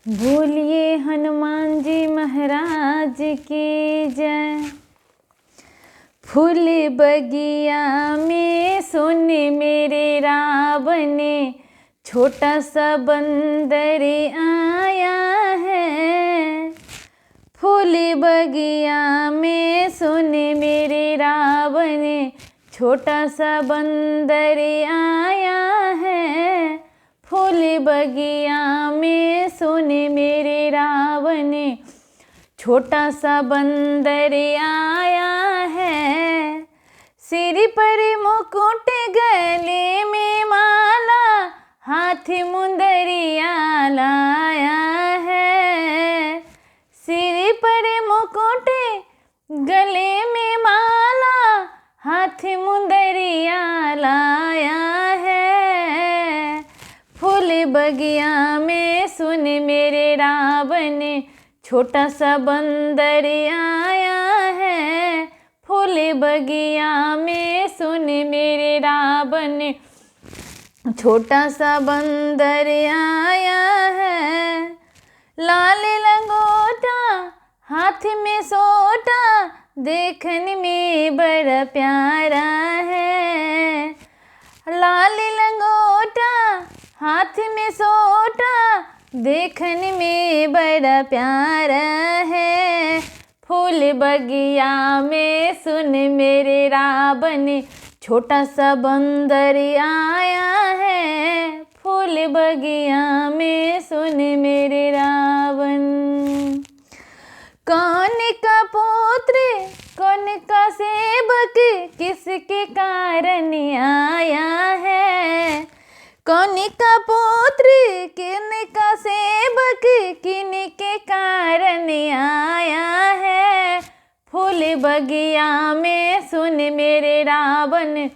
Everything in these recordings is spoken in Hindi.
बोलिए हनुमान जी महाराज की जय। फूल बगिया में सोने मेरे रावण, छोटा सा बंदर आया है। फूल बगिया में सोने मेरे रावण, छोटा सा बंदर आया है। फूल बगिया में सोने मेरे रावण, छोटा सा बंदर आया है। सिर पर मुकुट गले में माला, हाथ मुंदरिया लाया है। सिर पर मुकुट गले में माला, हाथ मुंदरिया लाया है। फूल बगिया में सुन मेरे रावण, छोटा सा बंदर आया है। फूल बगिया में सुन मेरे रावण, छोटा सा बंदर आया है। लाल लंगोटा हाथ में सोटा, देखने में बड़ा प्यारा है। लाल लंगोटा हाथ में सोटा, देखने में बड़ा प्यारा है। फूल बगिया में सुन मेरे रावण, छोटा सा बंदर आया है। फूल बगिया में सुन मेरे रावण। कौन का पुत्र कौन का सेवक, किसके कारण आया है। कौन का पुत्र किन का सेवक, किन के कारण आया है। फूल बगिया में सुन मेरे रावण,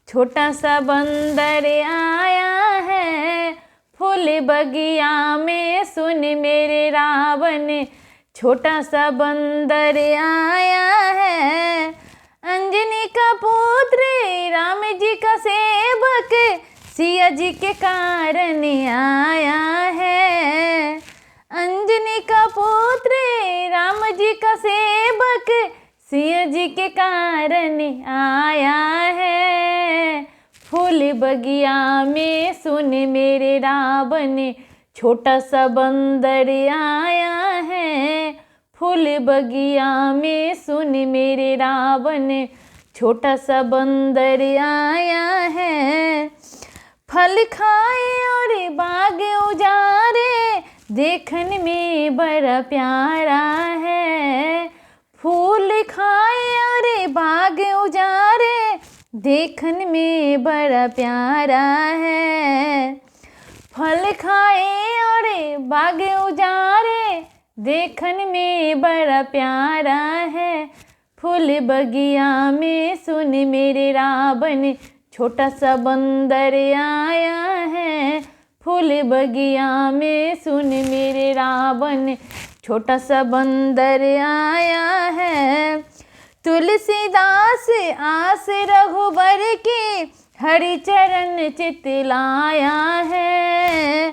छोटा सा बंदर आया है। फूल बगिया में सुन मेरे रावण, छोटा सा बंदर आया है। अंजनी का पुत्र राम जी का सेवक, सिया जी के कारण आया है। अंजनी का पुत्र राम जी का सेवक, सिया जी के कारण आया है। फूल बगिया में सुन मेरे रावण, छोटा सा बंदर आया है। फूल बगिया में सुन मेरे रावण, छोटा सा बंदर आया है। फल खाए और बाग उजारे, देखने में बड़ा प्यारा है। फूल खाए और बाग उजारे, देखने में बड़ा प्यारा है। फल खाए और बाग उजारे, देखने में बड़ा प्यारा है। फूल बगिया में सुन मेरे रावण, छोटा सा बंदर आया है। फूल बगिया में सुन मेरे रावण, छोटा सा बंदर आया है। तुलसीदास आस रघुबर की, हरि चरण चित लाया है।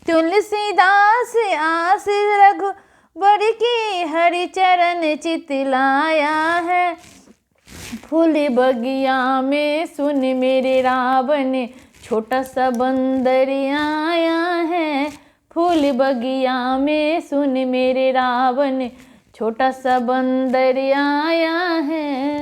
तुलसीदास आस रघुबर की, हरि चरण चित लाया है। फूल बगिया में सुन मेरे रावण, छोटा सा बंदर आया है। फूल बगिया में सुन मेरे रावण, छोटा सा बंदर आया है।